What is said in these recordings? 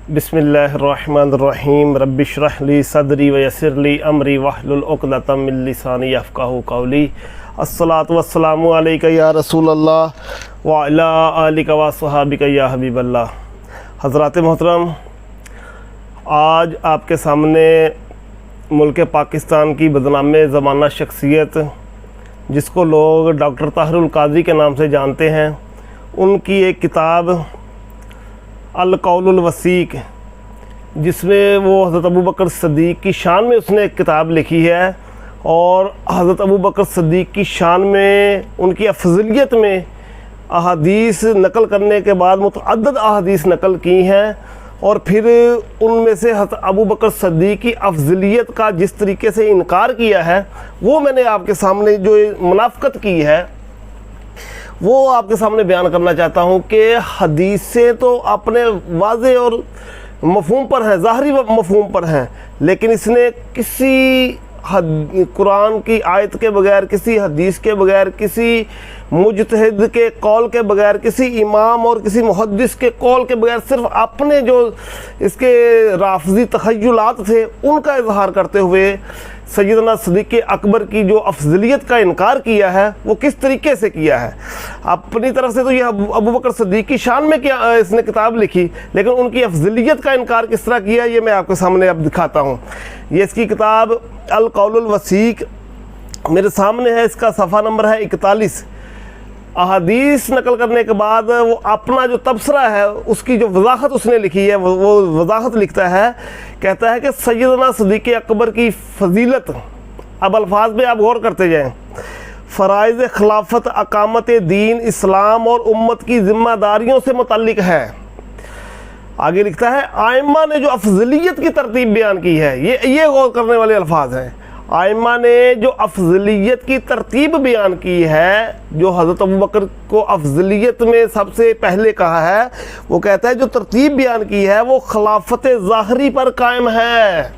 बिस्मिल्लाहिर्रहमानिर्रहीम रब्बिश्रह ली सदरी व यस्सिर ली अमरी वहलुल उक़दतम मिन लिसानी यफ़क़हू क़ौली। अस्सलातु वस्सलामु अलैका या रसूल अल्लाह व अला आलिका व सहाबिका या हबीब अल्लाह। हज़रात मोहतरम, आज आपके सामने मुल्क पाकिस्तान की बदनाम ज़माना शख्सियत, जिसको लोग डॉक्टर ताहिरुल क़ादरी के नाम से जानते हैं, उनकी एक किताब अल कौलुल वसीक, जिसमें वो हज़रत अबू बकर सिद्दीक़ की शान में उसने एक किताब लिखी है और हज़रत अबू बकर सिद्दीक़ की शान में, उनकी अफजलियत में अहादीस नकल करने के बाद मुतअद्दिद अहादीस नकल की हैं और फिर उनमें से हज़रत अबू बकर सिद्दीक़ की अफजलियत का जिस तरीके से इनकार किया है, वो मैंने आपके सामने जो मुनाफ़क़त की है वो आपके सामने बयान करना चाहता हूँ कि हदीसें तो अपने वाज़े और मफ़हूम पर हैं, ज़ाहरी मफ़हूम पर हैं, लेकिन इसने किसी कुरान की आयत के बगैर, किसी हदीस के बगैर, किसी मुजतहिद के कौल के बगैर, किसी इमाम और किसी मुहद्दिस के कौल के बगैर सिर्फ़ अपने जो इसके राफ़ज़ी तख़य्युलात थे उनका इजहार करते हुए सैयदना सिद्दीक़ अकबर की जो अफजलियत का इनकार किया है वो किस तरीके से किया है। अपनी तरफ से तो यह अबू बकर सिद्दीक़ की शान में क्या इसने किताब लिखी, लेकिन उनकी अफजलियत का इनकार किस तरह किया ये मैं आपके सामने अब दिखाता हूँ। ये इसकी किताब अल कौलुल वसीक मेरे सामने है, इसका सफ़ा नंबर है 41। अहादीस नकल करने के बाद वो अपना जो तबसरा है उसकी जो वजाहत उसने लिखी है वो वजाहत लिखता है, कहता है कि सैयदना सिद्दीक़ अकबर की फजीलत, अब अल्फाज पे आप गौर करते जाएं, फ़राइज़ खिलाफत, अकामत दीन, इस्लाम और उम्मत की ज़िम्मेदारियों से मुतल्लिक़ है। आगे लिखता है, आइम्मा ने जो अफजलियत की तरतीब बयान की है, ये गौर करने वाले अल्फाज हैं। आइम्मा ने जो अफजलियत की तरतीब बयान की है, जो हज़रत अबू बकर को अफजलियत में सबसे पहले कहा है, वो कहता है जो तरतीब बयान की है वो खिलाफत ज़ाहरी पर कायम है।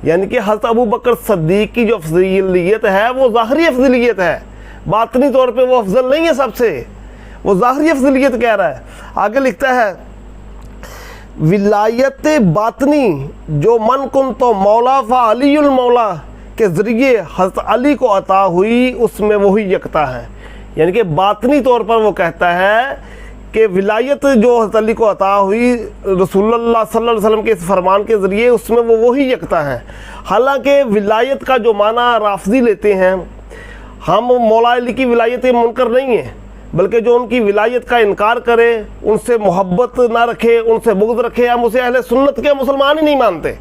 यानी कि हज़रत अबू बकर सिद्दीक़ की जो अफजलियत है वो ज़ाहरी अफजलियत है, बातनी तौर पे वो अफजल नहीं है सबसे, वो ज़ाहरी अफजलियत कह रहा है। आगे लिखता है, विलायत बातनी जो मन कुन तो मौला फ़ा अलीउल मौला के ज़रिए हज़रत अली को अता हुई, उसमें वही यकता है। यानी कि बातनी तौर पर वो कहता है कि विलायत जो हज़रत अली को अता हुई रसूलुल्लाह सल्लल्लाहु अलैहि वसल्लम के इस फरमान के ज़रिए, उसमें वो वही यकता है। हालांकि विलायत का जो माना राफ़ज़ी लेते हैं, हम मौला अली की विलायत मुनकर नहीं है, बल्कि जो उनकी विलायत का इनकार करे, उनसे मोहब्बत ना रखे, उनसे बुग़्ज़ रखे, हम उसे अहले सुन्नत के मुसलमान ही नहीं मानते।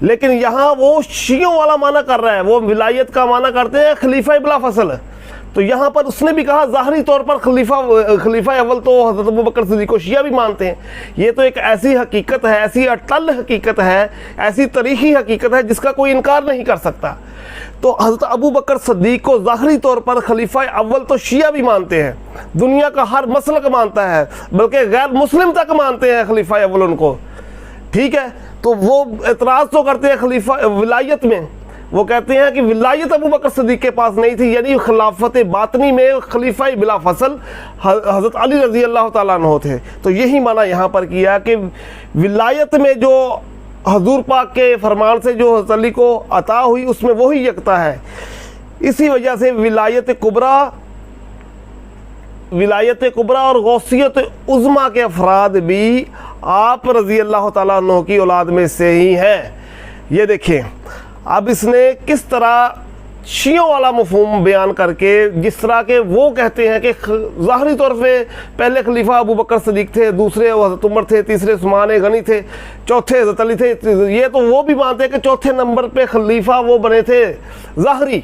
लेकिन यहाँ वो शियों वाला माना कर रहा है, वो विलायत का माना करते हैं खलीफा बिला फसल। तो यहाँ पर उसने भी कहा ज़ाहरी तौर पर खलीफा अव्वल तो हज़रत अबू बकर सिद्दीक़ को शिया भी मानते हैं। ये तो एक ऐसी हकीकत है, ऐसी अटल हकीकत है, ऐसी तारीख़ी हकीकत है जिसका कोई इनकार नहीं कर सकता। तो हज़रत अबू बकर सिद्दीक़ को ज़ाहरी तौर पर खलीफा अव्वल तो शिया भी मानते हैं, दुनिया का हर मसलक मानता है, बल्कि गैर मुस्लिम तक मानते हैं खलीफा अव्वल उनको, ठीक है। तो वो एतराज़ तो करते हैं खलीफा विलायत में, वो कहते हैं कि विलायत अबू बकर सिद्दीक़ के पास नहीं थी, यानी खिलाफत बातनी में खलीफा बिला फसल हज़रत अली रज़ी अल्लाह ताला अन्हु थे। तो यही माना यहाँ पर किया कि विलायत में जो हजूर पाक के फरमान से जो हज़रत अली को अता हुई, उसमें वही यकता है। इसी वजह से विलायत कुबरा और गौसियत उज़्मा के अफराद भी आप रज़ी अल्लाह ताला अन्हु की औलाद में से ही हैं। ये देखें, अब इसने किस तरह शियों वाला मफ़हूम बयान करके, जिस तरह के वो कहते हैं कि ज़ाहरी तौर पे पहले खलीफा अबू बकर सिद्दीक़ थे, दूसरे हज़रत उमर थे, तीसरे उस्मान गनी थे, चौथे हज़रत अली थे, ये तो वो भी मानते हैं कि चौथे नंबर पे खलीफा वो बने थे ज़ाहरी,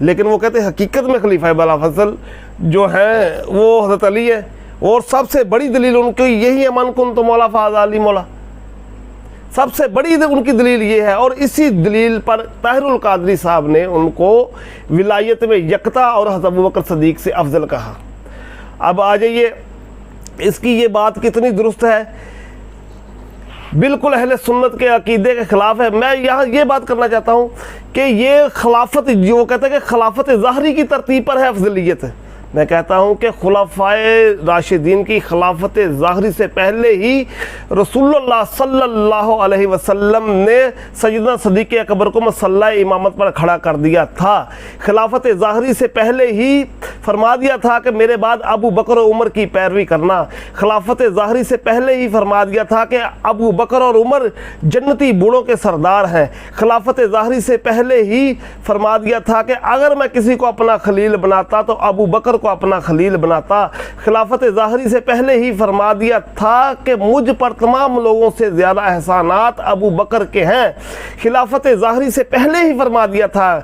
लेकिन वो कहते हैं हकीकत में खलीफा बिला फसल जो है वो हज़रत अली है। और सबसे बड़ी दलील उनकी यही है, मन कुन तो मौला फ़ाज़ अली मौला, सबसे बड़ी उनकी दलील ये है। और इसी दलील पर ताहिरुल क़ादरी साहब ने उनको विलायत में यकता और हज़रत अबू बकर सिद्दीक़ से अफजल कहा। अब आ जाइए, इसकी ये बात कितनी दुरुस्त है, बिल्कुल अहले सुन्नत के अकीदे के ख़िलाफ़ है। मैं यहाँ ये बात करना चाहता हूँ कि ये खिलाफत, जो कहते हैं कि खिलाफत ज़ाहरी की तरतीब पर है अफजलियत, मैं कहता हूँ कि खुलाफाए राशिदीन की खिलाफत ज़ाहरी से पहले ही रसूलुल्लाह सल्लल्लाहु अलैहि वसल्लम ने सैयदना सदीक़ अकबर को मसल्ला इमामत पर खड़ा कर दिया था। खिलाफत ज़ाहरी से पहले ही फरमा दिया था कि मेरे बाद अबू बकर और उमर की पैरवी करना। खिलाफत ज़ाहरी से पहले ही फरमा दिया था कि अबू बकर और उमर जन्नती बूढ़ों के सरदार हैं। खिलाफत ज़ाहरी से पहले ही फरमा दिया था कि अगर मैं किसी को अपना खलील बनाता तो अबू बकर को अपना खलील बनाता। खिलाफत ज़ाहरी से पहले ही फरमा दिया था कि मुझ पर तमाम लोगों से ज़्यादा एहसानात अबू बकर के हैं। खिलाफत ज़ाहरी से पहले ही फरमा दिया था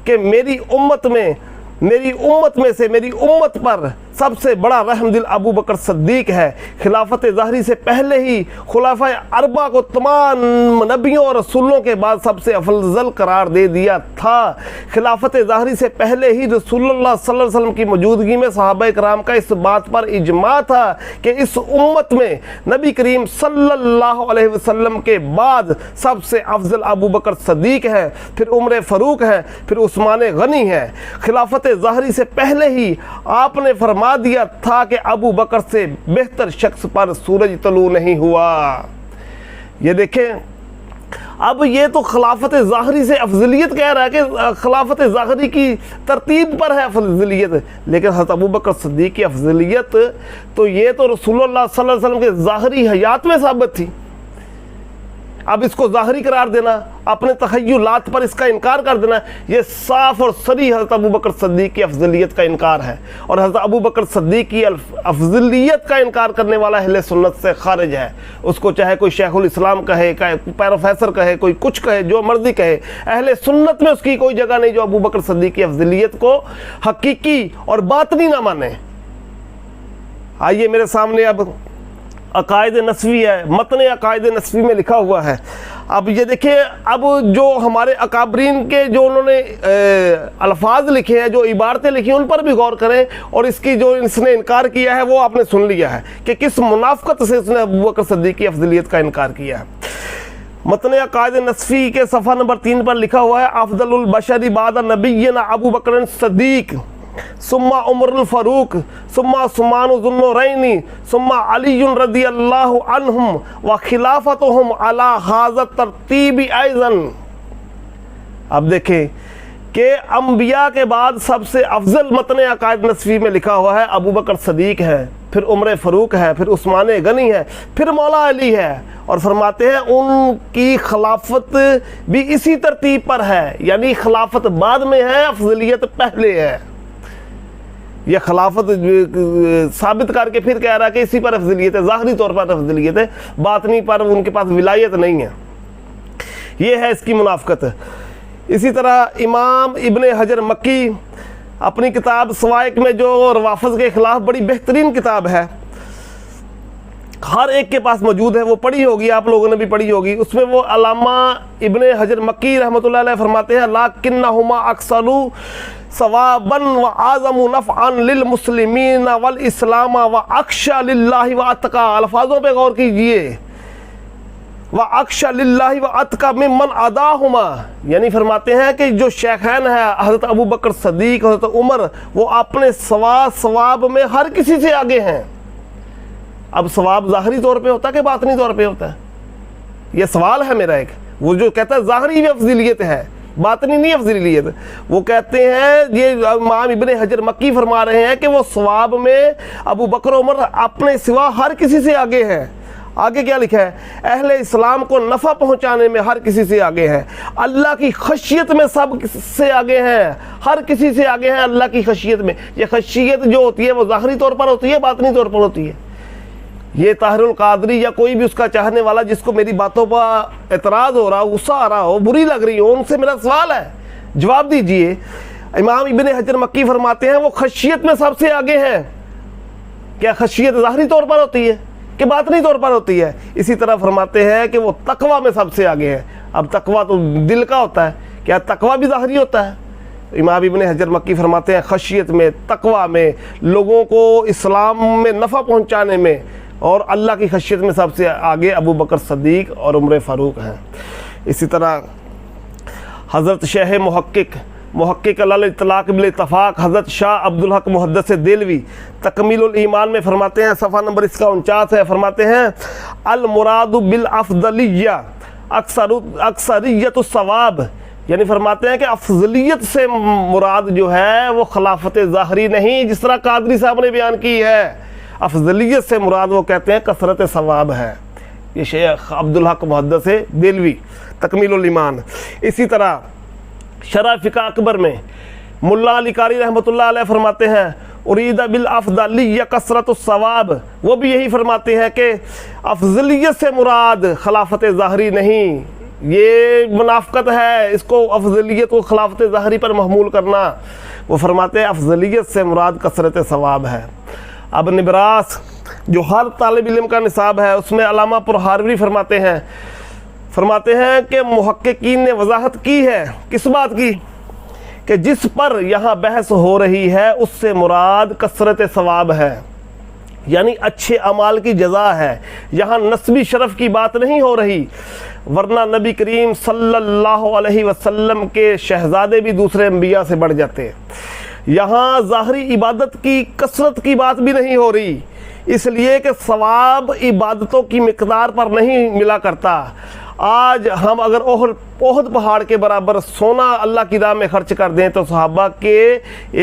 कि मेरी उम्मत में मेरी उम्मत पर सबसे बड़ा रहमदिल अबू बकर सद्दीक है। खिलाफत ज़ाहरी से पहले ही खुलाफाए अरबा को तमाम नबियों और रसूलों के बाद सबसे अफजल करार दे दिया था। खिलाफत ज़ाहरी से पहले ही रसूलुल्लाह सल्लल्लाहु अलैहि वसल्लम की मौजूदगी में सहाबाए कराम का इस बात पर इजमा था कि इस उम्मत में नबी करीम सल्लल्लाहु अलैहि वसल्लम के बाद सबसे अफजल अबू बकर सद्दीक है, फिर उमर फ़ारूक है, फिर उस्मान गनी है। खिलाफत ज़ाहरी से पहले ही आपने फरमा दिया था कि अबू बकर से बेहतर शख्स पर सूरज तलू नहीं हुआ। ये देखें, अब ये तो खिलाफत ज़ाहरी से अफजलियत कह रहा है कि खिलाफत ज़ाहरी की तरतीब पर है अफजलियत, लेकिन हज़रत अबू बकर सिद्दीक़ की अफजलियत तो ये तो रसूलुल्लाह सल्लल्लाहु अलैहि वसल्लम के ज़ाहरी हयात में साबित थी। अब इसको ज़ाहरी करार देना, अपने तख़य्युलात पर इसका इनकार कर देना, ये साफ़ और सरी हज़रत अबू बकर सिद्दीक़ की अफजलियत का इनकार है। और हज़रत अबू बकर सिद्दीक़ की अफजलियत का इनकार करने वाला अहले सुन्नत से खारिज है। उसको चाहे कोई शेखुल इस्लाम कहे, प्रोफेसर कहे, कोई कुछ कहे, जो मर्जी कहे, अहले सुन्नत में उसकी कोई जगह नहीं जो अबू बकर सिद्दीक़ की अफजलियत को हकीकी और बातनी ना माने। आइए मेरे सामने अब अकायद नस्वी है, मतन अकायद नस्वी में लिखा हुआ है। अब ये देखिए, अब जो हमारे अकाबरीन के जो उन्होंने अल्फाज लिखे हैं, जो इबारतें लिखी हैं, उन पर भी गौर करें। और इसकी जो इसने इनकार किया है वो आपने सुन लिया है कि किस मुनाफ़क़त से उसने अबू बकर सिद्दीक़ की अफजलियत का इनकार किया है। मतन अकायद नस्वी के सफ़ा नंबर 3 पर लिखा हुआ है, अफ़ज़लुल बशरी बाद नबिय्यना अबू बकर सिद्दीक़ सुम्मा उमरुल फ़ारूक सुम्मा उस्मान ज़ुन्नूरैनी सुम्मा अली रज़ियल्लाहु अन्हुम व खिलाफतुहुम अला हाज़ा तरतीब ऐज़न। अब देखें कि अम्बिया के बाद सबसे अफजल मतन अकायद नस्वी में लिखा हुआ है अबू बकर सिद्दीक़ है, फिर उमर फ़ारूक है, फिर उस्मान गनी है, फिर मौला अली है। और फरमाते हैं उनकी खिलाफत भी इसी तरतीब पर है, यानी खिलाफत बाद में है, अफजलियत पहले है। यह खिलाफत साबित करके फिर कह रहा है कि इसी पर अफजलियत है, ज़ाहरी तौर पर अफजलियत है, बातनी पर उनके पास विलायत नहीं है। ये है इसकी मुनाफ़क़त। इसी तरह इमाम इब्ने हजर मक्की अपनी किताब सवाइक में जो रवाफ़िज़ के ख़िलाफ़ बड़ी बेहतरीन किताब है, हर एक के पास मौजूद है, वो पढ़ी होगी, आप लोगों ने भी पढ़ी होगी। उसमें वो अल्लामा इब्ने हजर मक्की रहमतुल्लाह अलैह फरमाते हैं, लाकिन्नहुमा अक्सरू सवाबन व आज़मु नफ़अन लिल मुस्लिमीन वल इस्लाम व अख्शा लिल्लाहि व अत्का। अल्फाजों पे गौर कीजिए, व अख्शा लिल्लाहि व अत्का मिम्मन अदाहुमा, यानी फरमाते हैं कि जो शेखैन है हज़रत अबू बकर सिद्दीक़, हज़रत उमर, वो अपने सवाब में हर किसी से आगे हैं। अब सवाब ज़ाहरी तौर पे होता है कि बातनी तौर पे होता है, ये सवाल है मेरा एक। वो जो कहता है ज़ाहरी भी अफजलियत है, बातनी नहीं अफजलियत, वो कहते हैं, ये इमाम इब्ने हजर मक्की फरमा रहे हैं कि वो सवाब में अबू बकर उमर अपने सिवा हर किसी से आगे हैं। आगे क्या लिखा है, अहले इस्लाम को नफ़ा पहुंचाने में हर किसी से आगे हैं, अल्लाह की खशियत में सब से आगे हैं, हर किसी से आगे हैं अल्लाह की खशियत में। ये खशियत जो होती है वो ज़ाहरी तौर पर होती है, बातनी तौर पर होती है। ये ताहिरुल कादरी या कोई भी उसका चाहने वाला जिसको मेरी बातों पर एतराज़ हो रहा हो, गुस्सा आ रहा हो, बुरी लग रही हो, उनसे मेरा सवाल है, जवाब दीजिए। इमाम इब्ने हजर मक्की फरमाते हैं वो खशियत में सबसे आगे हैं। क्या खशियत ज़ाहरी तौर पर होती है कि बातनी तौर पर होती है? इसी तरह फरमाते हैं कि वो तकवा में सबसे आगे है। अब तकवा तो दिल का होता है, क्या तकवा भी ज़ाहरी होता है? इमाम इब्ने हजर मक्की फरमाते हैं खशियत में, तकवा में, लोगों को इस्लाम में नफ़ा पहुँचाने में और अल्लाह की खशियत में सबसे आगे अबू बकर सिद्दीक़ और उमर फ़ारूक हैं। इसी तरह हज़रत शेख मुहक्किक मुहक्किक अल इतलाक़ बिल इत्तफ़ाक़ हज़रत शाह अब्दुल हक मुहद्दिस देलवी तकमीलुल ईमान में फरमाते हैं, सफ़ा नंबर इसका 49 है, फरमाते हैं अल मुरादु बिल अफ़ज़लिय्या अक्सरियतुस सवाब, यानी फरमाते हैं कि अफजलियत से मुराद जो है वो खिलाफत ज़ाहरी नहीं, जिस तरह कादरी साहब ने बयान की है। अफजलियत से मुराद वो कहते हैं कसरत सवाब है। ये शेख अब्दुल हक मुहद्दिस देलवी तकमीलुल ईमान। इसी तरह शरह फ़िक़्ह अकबर में मुल्ला अली कारी रहमतुल्लाह अलैह फरमाते हैं उरीदा बिल अफ़ज़लिय्या कसरतुस सवाब, वो भी यही फरमाते हैं कि अफजलियत से मुराद खिलाफत ज़ाहरी नहीं, ये मुनाफ़क़त है इसको अफजलियत को खिलाफत ज़ाहरी पर महमूल करना। वो फरमाते हैं अफजलियत से मुराद कसरत सवाब है। अब निबरास जो हर तालिब इल्म का निसाब है उसमें अल्लामा पुरहारवी फरमाते हैं कि मुहक्किकीन ने वजाहत की है किस बात की, कि जिस पर यहाँ बहस हो रही है उससे मुराद कसरत सवाब है, यानी अच्छे अमाल की जज़ा है। यहाँ नस्बी शरफ़ की बात नहीं हो रही, वरना नबी करीम सल्लल्लाहु अलैहि वसल्लम के शहज़ादे भी दूसरे अंबिया से बढ़ जाते। यहाँ ज़ाहरी इबादत की कसरत की बात भी नहीं हो रही, इसलिए कि सवाब इबादतों की मिक़दार पर नहीं मिला करता। आज हम अगर ओहद पहाड़ के बराबर सोना अल्लाह की राह में खर्च कर दें तो सहाबा के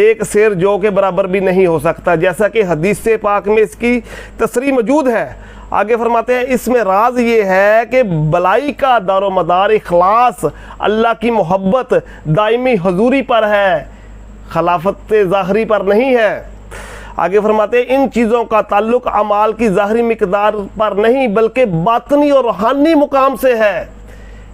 एक शेर जो के बराबर भी नहीं हो सकता, जैसा कि हदीस पाक में इसकी तसरीह मौजूद है। आगे फरमाते हैं इसमें राज ये है कि भलाई का दारो मदार इखलास अल्लाह की मोहब्बत दायमी हजूरी पर है, खिलाफत ज़ाहरी पर नहीं है। आगे फरमाते हैं इन चीज़ों का ताल्लुक़ अमाल की ज़ाहरी मिक़दार पर नहीं बल्कि बातनी और रूहानी मुकाम से है।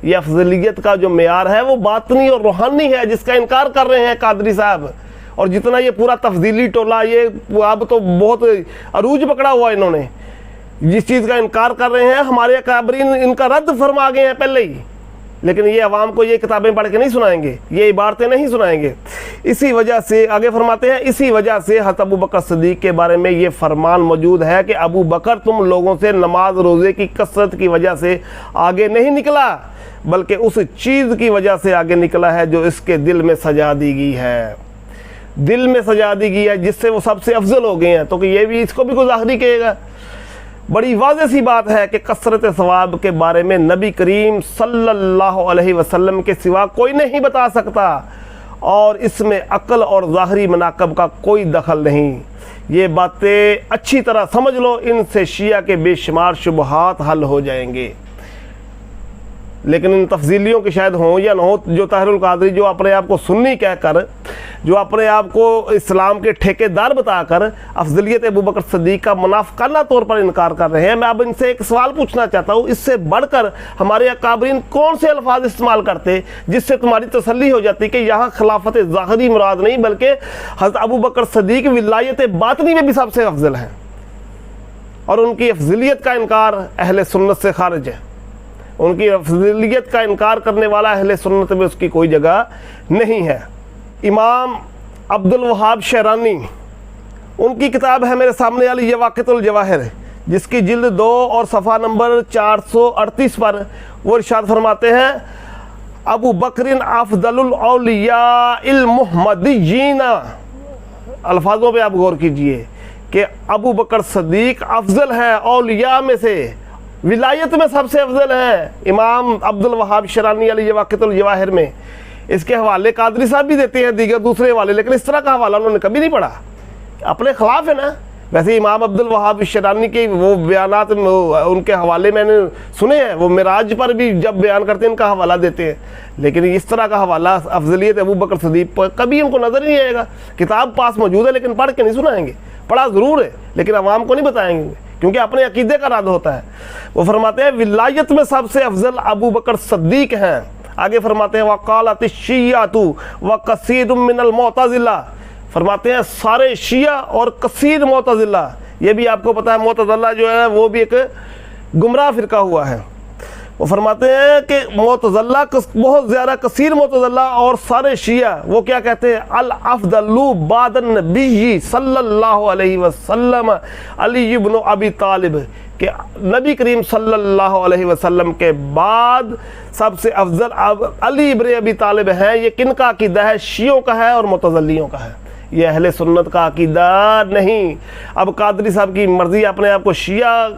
ये अफजलियत का जो मेयार है वो बातनी और रूहानी है, जिसका इनकार कर रहे हैं कादरी साहब। और जितना ये पूरा तफजीली टोला ये अब तो बहुत अरूज पकड़ा हुआ इन्होंने, जिस चीज़ का इनकार कर रहे हैं हमारे अकाबरीन इनका रद्द फरमा गए हैं पहले ही, लेकिन ये अवाम को ये किताबें पढ़ के नहीं सुनाएंगे, ये इबारतें नहीं सुनाएंगे। इसी वजह से आगे फरमाते हैं इसी वजह से हज़रत अबू बकर सिद्दीक़ के बारे में ये फरमान मौजूद है कि अबू बकर तुम लोगों से नमाज रोज़े की कसरत की वजह से आगे नहीं निकला, बल्कि उस चीज़ की वजह से आगे निकला है जो इसके दिल में सजा दी गई है, दिल में सजा दी गई है, जिससे वो सबसे अफजल हो गए हैं। तो कि ये भी इसको भी कोई ज़ाहरी कहेगा। बड़ी वाज़ेह सी बात है कि कसरत सवाब के बारे में नबी करीम सल्लल्लाहु अलैहि वसल्लम के सिवा कोई नहीं बता सकता, और इसमें अक्ल और ज़ाहरी मनाकब का कोई दखल नहीं। ये बातें अच्छी तरह समझ लो, इनसे शिया के बेशुमार शुबहात हल हो जाएंगे। लेकिन इन तफजीलियों की शायद हों या न हो, जो ताहिरुल कादरी जो अपने आप को सुन्नी कहकर, जो अपने आप को इस्लाम के ठेकेदार बताकर अफजलियत अबू बकर सिद्दीक़ का मुनाफ़िकाना तौर पर इनकार कर रहे हैं। मैं अब इनसे एक सवाल पूछना चाहता हूँ, इससे बढ़कर हमारे अकाबरीन कौन से अल्फाज इस्तेमाल करते जिससे तुम्हारी तसल्ली हो जाती कि यहाँ खिलाफत ज़ाहरी मुराद नहीं बल्कि हज़रत अबू बकर सिद्दीक़ विलायत बातनी में भी सबसे अफजल है, और उनकी अफजलियत का इनकार अहले सुन्नत से खारिज है। उनकी अफजलियत का इनकार करने वाला अहले सुन्नत में उसकी कोई जगह नहीं है। इमाम अब्दुल वहाब शहरानी, उनकी किताब है मेरे सामने वाली ये वाक़ितुल जवाहिर, जिसकी जिल्द 2 और सफ़ा नंबर 438 पर वो इरशाद फरमाते हैं अबू बकरिन अफ़ज़लुल औलियाइल मुहम्मदिय्यीन। अल्फाजों पे आप गौर कीजिए कि अबू बकर सिद्दीक़ अफजल है औलिया में से, विलायत में सबसे अफजल है। इमाम अब्दुल वहाब शरानी अली ये वाक़ितुल जवाहिर में इसके हवाले कादरी साहब भी देते हैं, दीगर दूसरे हवाले, लेकिन इस तरह का हवाला उन्होंने कभी नहीं पढ़ा, अपने ख़िलाफ़ है ना। वैसे इमाम अब्दुल वहाब शरानी के वो बयानात उनके हवाले मैंने सुने हैं, वो मिराज पर भी जब बयान करते हैं इनका हवाला देते हैं, लेकिन इस तरह का हवाला अफजलियत अबू बकर सिद्दीक़ पर कभी उनको नज़र नहीं आएगा। किताब पास मौजूद है लेकिन पढ़ के नहीं सुनाएंगे, पढ़ा ज़रूर है लेकिन अवाम को नहीं बताएंगे क्योंकि अपने अकीदे का रद्द होता है। वो फरमाते हैं विलायत में सबसे अफजल अबू बकर सिद्दीक़ हैं। आगे फरमाते हैं वक़ालत शिय्यातु व कसीर मिनल मुअतज़िला, फरमाते हैं सारे शिया और कसीर मुअतज़िला, ये भी आपको पता है मुअतज़िला जो है वो भी एक गुमराह फ़िरका हुआ है। वो फरमाते हैं कि मुतज़िला बहुत ज़्यादा कसीर मुतज़िला और सारे शिया वो क्या कहते हैं, अल अफ़दलु बादन नबी सल्लल्लाहु अलैहि वसल्लम अली इब्न अबी तालिब, कि नबी करीम सल्लल्लाहु अलैहि वसल्लम के बाद सबसे अफजल अब अली इब्न अबी तालिब हैं। ये किन का अकीदा है? शियों का है और मुतज़िलियों का है। ये अहले सुन्नत का अकीदा नहीं। अब कादरी साहब की मर्ज़ी, अपने आप को शिया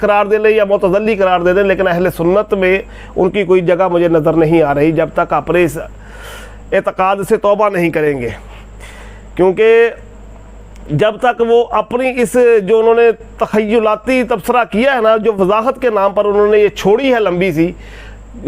करार दे ले या मुतज़िली करार दे दें, लेकिन अहले सुन्नत में उनकी कोई जगह मुझे नज़र नहीं आ रही जब तक अपने इस एतक़ाद से तौबा नहीं करेंगे। क्योंकि जब तक वो अपनी इस जो उन्होंने तख़य्युलाती तबसरा किया है ना, जो वजाहत के नाम पर उन्होंने ये छोड़ी है लंबी सी,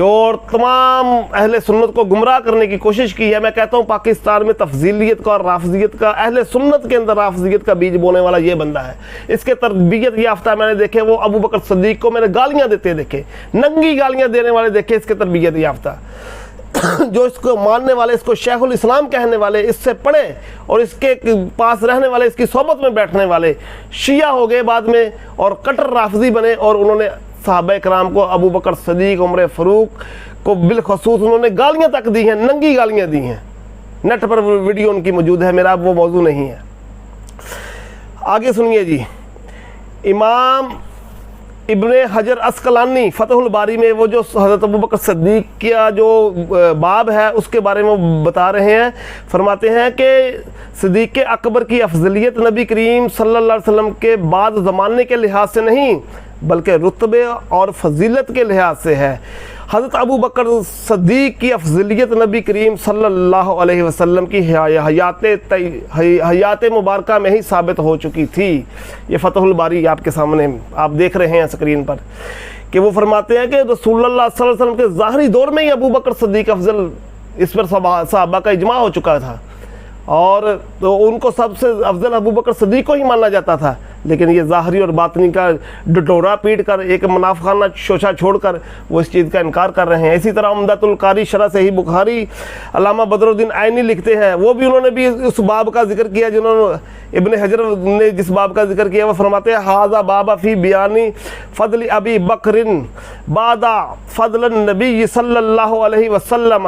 और तमाम अहले सुन्नत को गुमराह करने की कोशिश की है। मैं कहता हूँ पाकिस्तान में तफजीलियत का और राफजियत का, अहले सुन्नत के अंदर राफजियत का बीज बोने वाला ये बंदा है। इसके तरबियत याफ्ता मैंने देखे, वो अबू बकर सिद्दीक को मैंने गालियाँ देते देखे, नंगी गालियाँ देने वाले देखे इसके तरबियत याफ्ता। जो इसको मानने वाले, इसको शेखुल इस्लाम कहने वाले, इससे पढ़े और इसके पास रहने वाले, इसकी सोबत में बैठने वाले शिया हो गए बाद में और कट्टर राफजी बने, और उन्होंने सहाबा कराम को, अबू बकर सिद्दीक, उमर फ़ारूक को बिलखसूस उन्होंने गालियाँ तक दी हैं, नंगी गालियाँ दी हैं। नेट पर वीडियो उनकी मौजूद है, मेरा वो मौजू नहीं है। आगे सुनिए जी, इमाम इब्ने हजर अस्कलानी फतहुल बारी में वो जो हज़रत अबू बकर सिद्दीक का जो बाब है उसके बारे में वो बता रहे हैं। फरमाते हैं कि सिद्दीक़ अकबर की अफजलियत नबी करीम सल्लल्लाहु अलैहि वसल्लम के बाद ज़माने के लिहाज से नहीं, बल्कि रुतबे और फजीलत के लिहाज से है। हज़रत अबू बकर सिद्दीक़ की अफजलियत नबी करीम सल्लल्लाहु अलैहि वसल्लम की हयात मुबारका में ही साबित हो चुकी थी। ये फतहुल बारी आपके सामने आप देख रहे हैं स्क्रीन पर, कि वो फरमाते हैं कि रसूलुल्लाह सल्लल्लाहु अलैहि वसल्लम के ज़ाहरी दौर में ही अबू बकर सिद्दीक़ अफजल, इस पर सहाबा का इजमा हो चुका था, और तो उनको सबसे अफजल अबू बकर सिद्दीक़ को ही माना जाता था। लेकिन ये ज़ाहरी और बातनी का डटोरा पीट कर, एक मुनाफिकाना शोशा छोड़कर वो इस चीज़ का इनकार कर रहे हैं। इसी तरह उम्दतुल कारी शरह सही बुखारी अल्लामा बदरुद्दीन आइनी लिखते हैं, वो भी उन्होंने भी उस बाब का जिक्र किया जिन्होंने इब्ने हजर ने जिस बाब का जिक्र किया। वो फरमाते हैं, हाजा बाबा फ़ी बयानी फ़द्ल अबी बकरिन बादा फ़द्ल नबी सल्लल्लाहु अलैहि वसल्लम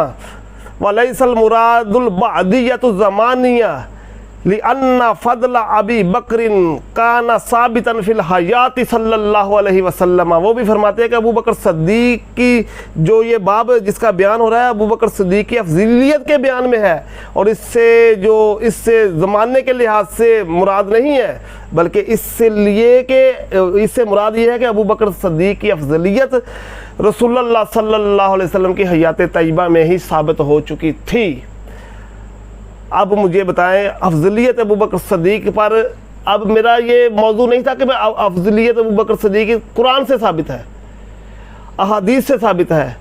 वलैसल मुरादुल बअदियतु ज़मानिया लिअन्ना फ़द्ल अबी बकरिन काना साबितन फ़िल हयाति सल्लल्लाहु अलैहि वसल्लम। वो भी फरमाते हैं कि अबू बकर सिद्दीक़ की जो ये बाब जिसका बयान हो रहा है, अबू बकर सिद्दीक़ की अफज़लियत के बयान में है, और इससे ज़माने के लिहाज से मुराद नहीं है, बल्कि इससे मुराद ये है कि अबू बकर सिद्दीक़ की अफज़लियत रसूलुल्लाह सल्लल्लाहु अलैहि वसल्लम की हयात तय्यबा में ही साबित हो चुकी थी। अब मुझे बताएं अफजलियत अबू बकर सिद्दीक़ पर, अब मेरा ये मौजू नहीं था कि मैं अफजलियत अबू बकर सिद्दीक़ कुरान से साबित है, अहादीस से साबित है,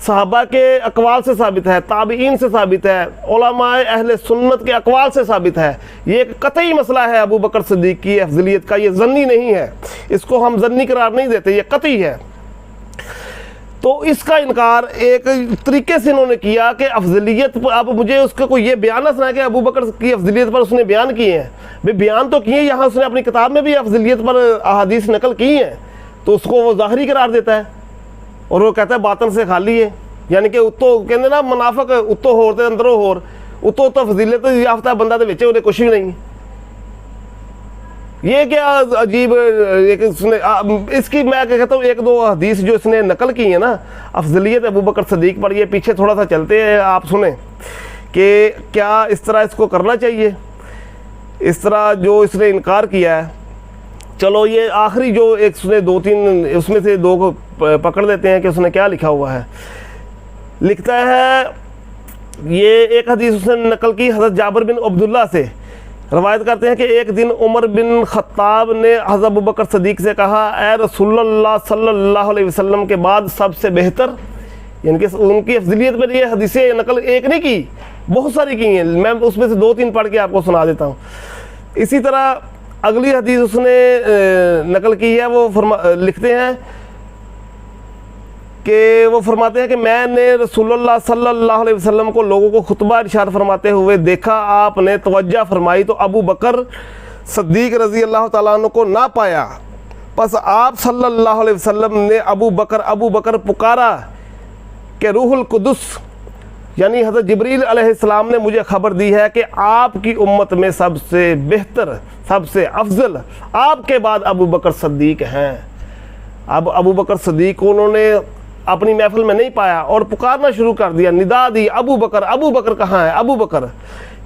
सहाबा के अकवाल से साबित है, ताबईन से साबित है, उलमाए अहले सुन्नत के अकवाल से साबित है। ये एक कतई मसला है अबू बकर सिद्दीक़ की अफजलियत का, ये ज़न्नी नहीं है, इसको हम ज़न्नी करार नहीं देते, ये कतई है। तो इसका इनकार एक तरीके से इन्होंने किया कि अफजलियत पर, अब मुझे उसका कोई ये बयान सुना कि अबू बकर की अफजलियत पर उसने बयान किए हैं, भाई बयान तो किए, यहाँ उसने अपनी किताब में भी अफजलियत पर अहादीस नकल की हैं, तो उसको वो ज़ाहरी करार देता है और वो कहता है बातन से खाली है। यानी कि उतो कहते ना मुनाफिक उतो होर ते अंदरों होर, उतो तो फजीलत याफ्ता बंदा तो विच कुछ भी नहीं। ये क्या अजीब एक इसकी मैं कहता हूँ एक दो हदीस जो इसने नकल की है ना अफजलियत अबू बकर सिद्दीक़ पर, ये पीछे थोड़ा सा चलते हैं, आप सुने कि क्या इस तरह इसको करना चाहिए, इस तरह जो इसने इनकार किया है। चलो ये आखिरी जो एक उसने दो तीन उसमें से दो को पकड़ लेते हैं कि उसने क्या लिखा हुआ है। लिखता है ये एक हदीस उसने नकल की हज़रत जाबिर बिन अब्दुल्लाह से, रवायत करते हैं कि एक दिन उमर बिन ख़त्ताब ने हज़रत अबू बकर सिद्दीक़ से कहा, ए रसूलुल्लाह सल्लल्लाहु अलैहि वसल्लम के बाद सबसे बेहतर, यानी कि उनकी अफजलियत में ये हदीसें नकल एक नहीं की, बहुत सारी की हैं, मैं उसमें से दो तीन पढ़ के आपको सुना देता हूँ। इसी तरह अगली हदीस उसने नकल की है, वो लिखते हैं कि वो फरमाते हैं कि मैंने रसूलुल्लाह सल्लल्लाहु अलैहि वसल्लम को लोगों को खुतबा इरशाद फरमाते हुए देखा, आपने तवज्जो फरमाई तो अबू बकर सिद्दीक़ रज़ी अल्लाह ताला अन्हु को ना पाया, बस आप सल्लल्लाहु अलैहि वसल्लम ने अबू बकर पुकारा कि रूहुल कुदस यानी हज़रत जिब्रील अलैहिस्सलाम ने मुझे ख़बर दी है कि आपकी उम्मत में सबसे बेहतर, सबसे अफजल आपके बाद अबू बकर सिद्दीक हैं। अब अबू बकर सिद्दीक को उन्होंने अपनी महफिल में नहीं पाया और पुकारना शुरू कर दिया, निदा दी, अबू बकर कहाँ है, अबू बकर।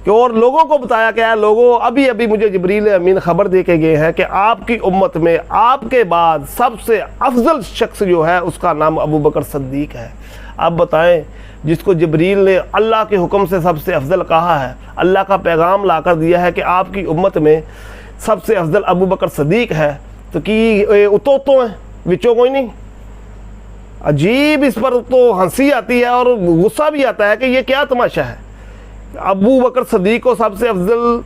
और लोगों को बताया क्या है, लोगों अभी अभी मुझे जिब्रील अमीन ख़बर दे के गए हैं कि आपकी उम्मत में आपके बाद सबसे अफजल शख्स जो है उसका नाम अबू बकर सिद्दीक है। अब बताएं, जिसको जिब्रील ने अल्लाह के हुक्म से सबसे अफजल कहा है, अल्लाह का पैगाम ला कर दिया है कि आपकी उम्मत में सबसे अफजल अबू बकर सिद्दीक है, तो कि उतो हैं, विचों कोई नहीं। अजीब, इस पर तो हंसी आती है और गुस्सा भी आता है कि ये क्या तमाशा है। अबू बकर सिद्दीक को सबसे अफजल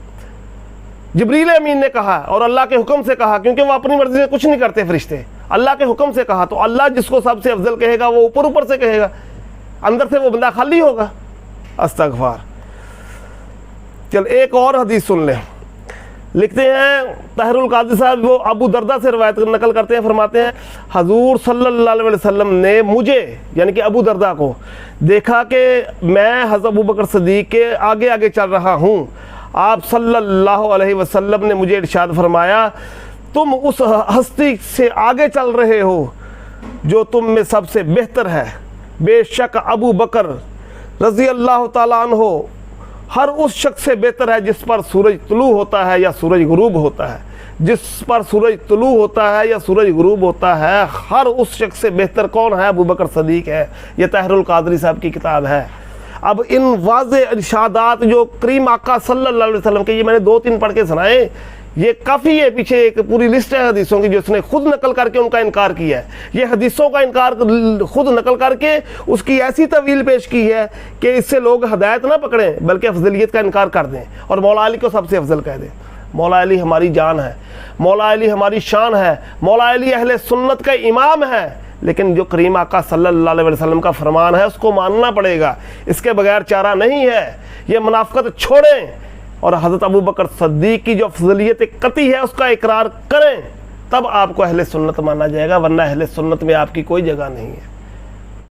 जिब्रील अमीन ने कहा और अल्लाह के हुक्म से कहा, क्योंकि वो अपनी मर्जी से कुछ नहीं करते फरिश्ते, अल्लाह के हुक्म से कहा। तो अल्लाह जिसको सबसे अफजल कहेगा वो ऊपर ऊपर से कहेगा, अंदर से वो बंदा खाली होगा। अस्तगफार। चल एक और हदीस सुन लें। लिखते हैं ताहिरुल कादरी साहब, वो अबू दरदा से रवायत नकल करते हैं, फरमाते हैं हजूर सल्लल्लाहु अलैहि वसल्लम ने मुझे यानी कि अबू दरदा को देखा कि मैं हज़रत अबू बकर सिद्दीक के आगे आगे चल रहा हूँ। आप सल्लल्लाहु अलैहि वसल्लम ने मुझे इरशाद फरमाया, तुम उस हस्ती से आगे चल रहे हो जो तुम में सबसे बेहतर है। बेशक अबू बकर रज़ी अल्लाह ताला अन्हो हर उस शख्स से बेहतर है जिस पर सूरज तुलू होता है या सूरज गुरूब होता है। जिस पर सूरज तुलू होता है या सूरज गुरूब होता है, हर उस शख्स से बेहतर कौन है? अबू बकर सिद्दीक है। यह ताहिरुल कादरी साहब की किताब है। अब इन वाज़े इरशादात जो करीम आका सल्लल्लाहु अलैहि वसल्लम के, ये मैंने 2-3 पढ़ के सुनाए, ये काफ़ी है, पीछे एक पूरी लिस्ट है हदीसों की जो उसने खुद नकल करके उनका इनकार किया है। ये हदीसों का इनकार खुद नकल करके उसकी ऐसी तवील पेश की है कि इससे लोग हदायत ना पकड़ें बल्कि अफजलियत का इनकार कर दें और मौला अली को सबसे अफजल कह दें। मौला अली हमारी जान है, मौला अली हमारी शान है, मौला अली अहले सुन्नत का इमाम है, लेकिन जो करीम आका सल्लल्लाहु अलैहि वसल्लम का फरमान है उसको मानना पड़ेगा, इसके बगैर चारा नहीं है। ये मुनाफिकत छोड़ें और हज़रत अबू बकर सिद्दीक की जो अफजलियत कती है उसका इकरार करें, तब आपको अहले सुन्नत माना जाएगा, वरना अहले सुन्नत में आपकी कोई जगह नहीं है।